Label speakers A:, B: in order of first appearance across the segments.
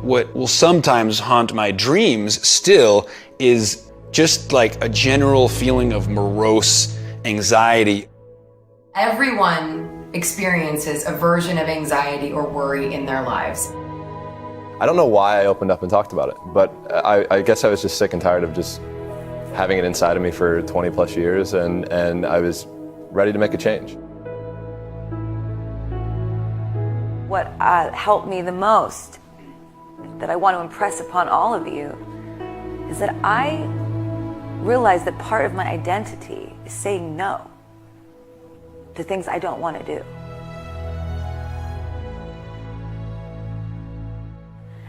A: What will sometimes haunt my dreams still is just like a general feeling of morose anxiety.
B: Everyone experiences a version of anxiety or worry in their lives.
C: I don't know why I opened up and talked about it, but I guess I was just sick and tired of just having it inside of me for 20 plus years, and I was ready to make a change.
D: What helped me the most, that I want to impress upon all of you, is that I realized that part of my identity is saying no to things I don't want to do.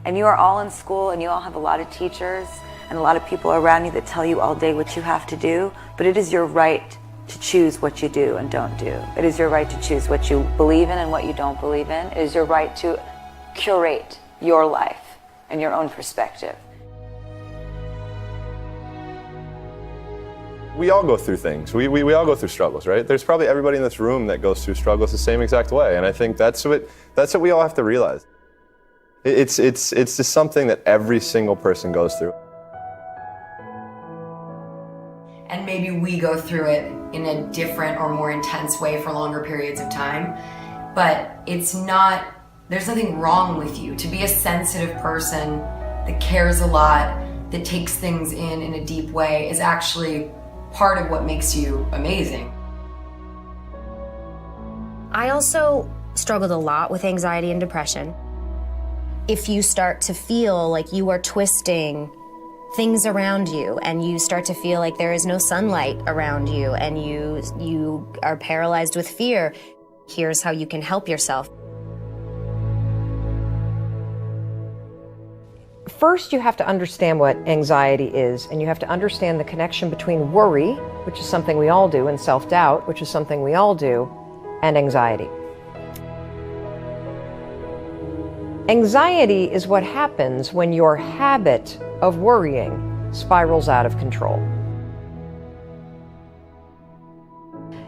D: And you are all in school, and you all have a lot of teachers and a lot of people around you that tell you all day what you have to do, but it is your right to choose what you do and don't do. It is your right to choose what you believe in and what you don't believe in. It is your right to curate your life and your own perspective.
C: We all go through things. We all go through struggles, right? There's probably everybody in this room that goes through struggles the same exact way, and I think that's what we all have to realize. It's just something that every single person goes through.
B: And maybe we go through it in a different or more intense way for longer periods of time, but there's nothing wrong with you. To be a sensitive person that cares a lot, that takes things in a deep way, is actually part of what makes you amazing.
E: I also struggled a lot with anxiety and depression. If you start to feel like you are twisting things around you, and you start to feel like there is no sunlight around you, and you are paralyzed with fear, here's how you can help yourself.
F: First, you have to understand what anxiety is, and you have to understand the connection between worry, which is something we all do, and self-doubt, which is something we all do, and anxiety. Anxiety is what happens when your habit of worrying spirals out of control.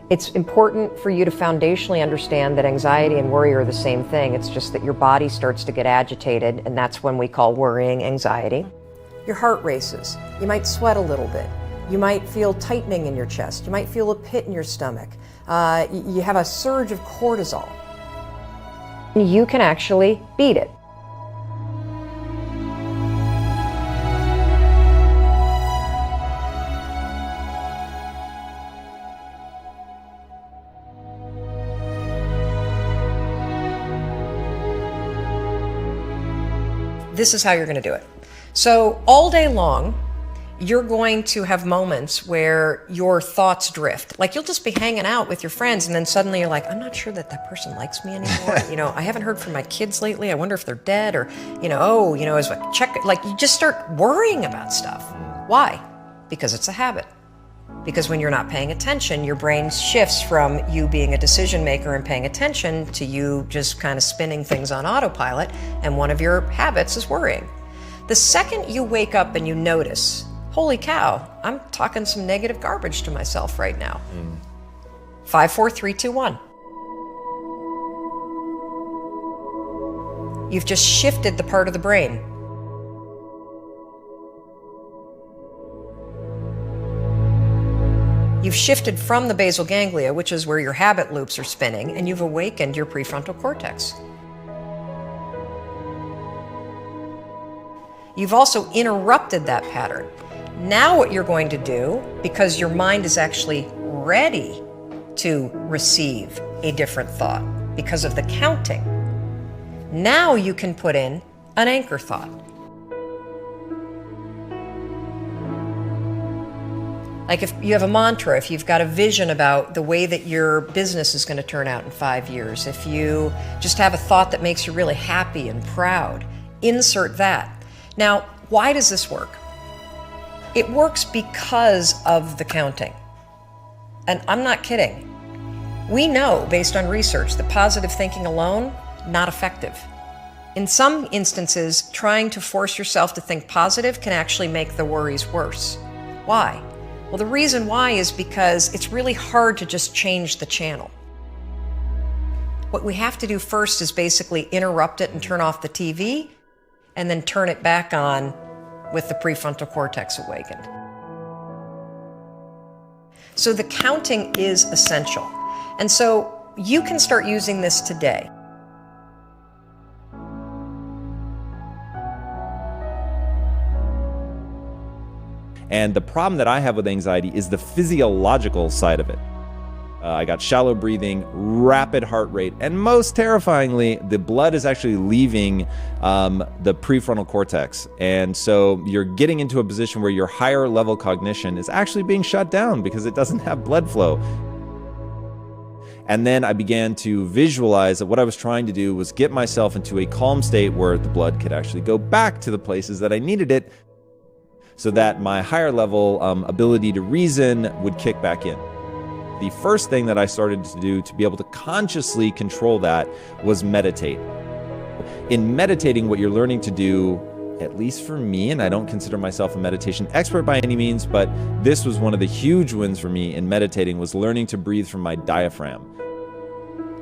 F: It's important for you to foundationally understand that anxiety and worry are the same thing. It's just that your body starts to get agitated, and that's when we call worrying anxiety. Your heart races. You might sweat a little bit. You might feel tightening in your chest. You might feel a pit in your stomach. You have a surge of cortisol. You can actually beat it. This is how you're going to do it. So all day long, you're going to have moments where your thoughts drift. Like, you'll just be hanging out with your friends, and then suddenly you're like, I'm not sure that that person likes me anymore. I haven't heard from my kids lately. I wonder if they're dead, or, as I check, like, you just start worrying about stuff. Why? Because it's a habit. Because when you're not paying attention, your brain shifts from you being a decision maker and paying attention to you just kind of spinning things on autopilot, and one of your habits is worrying. The second you wake up and you notice, holy cow, I'm talking some negative garbage to myself right now. 5, 4, 3, 2, 1. You've just shifted the part of the brain. You've shifted from the basal ganglia, which is where your habit loops are spinning, and you've awakened your prefrontal cortex. You've also interrupted that pattern. Now what you're going to do, because your mind is actually ready to receive a different thought because of the counting, now you can put in an anchor thought. Like, if you have a mantra, if you've got a vision about the way that your business is going to turn out in 5 years, if you just have a thought that makes you really happy and proud, insert that. Now, why does this work? It works because of the counting. And I'm not kidding. We know, based on research, that positive thinking alone, not effective. In some instances, trying to force yourself to think positive can actually make the worries worse. Why? Well, the reason why is because it's really hard to just change the channel. What we have to do first is basically interrupt it and turn off the TV, and then turn it back on with the prefrontal cortex awakened. So the counting is essential. And so you can start using this today.
G: And the problem that I have with anxiety is the physiological side of it. I got shallow breathing, rapid heart rate, and most terrifyingly, the blood is actually leaving the prefrontal cortex. And so you're getting into a position where your higher level cognition is actually being shut down because it doesn't have blood flow. And then I began to visualize that what I was trying to do was get myself into a calm state where the blood could actually go back to the places that I needed it, so that my higher level ability to reason would kick back in. The first thing that I started to do to be able to consciously control that was meditate. In meditating, what you're learning to do, at least for me, and I don't consider myself a meditation expert by any means, but this was one of the huge wins for me in meditating, was learning to breathe from my diaphragm.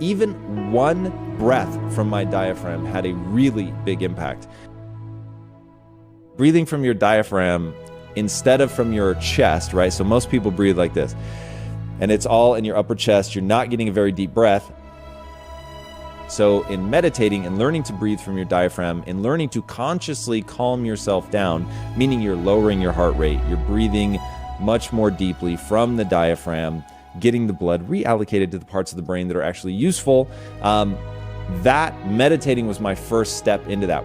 G: Even one breath from my diaphragm had a really big impact. Breathing from your diaphragm instead of from your chest, right? So most people breathe like this, and it's all in your upper chest. You're not getting a very deep breath. So in meditating and learning to breathe from your diaphragm and learning to consciously calm yourself down, meaning you're lowering your heart rate, you're breathing much more deeply from the diaphragm, getting the blood reallocated to the parts of the brain that are actually useful. That meditating was my first step into that.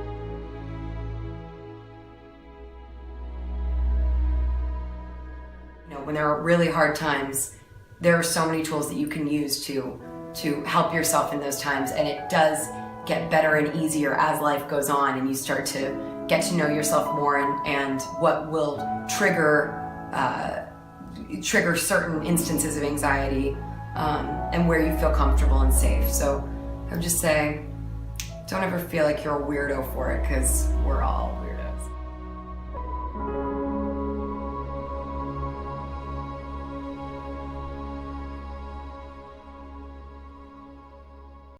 B: When there are really hard times, there are so many tools that you can use to help yourself in those times, and it does get better and easier as life goes on and you start to get to know yourself more and what will trigger certain instances of anxiety and where you feel comfortable and safe. So I would just say, don't ever feel like you're a weirdo for it, because we're all weird.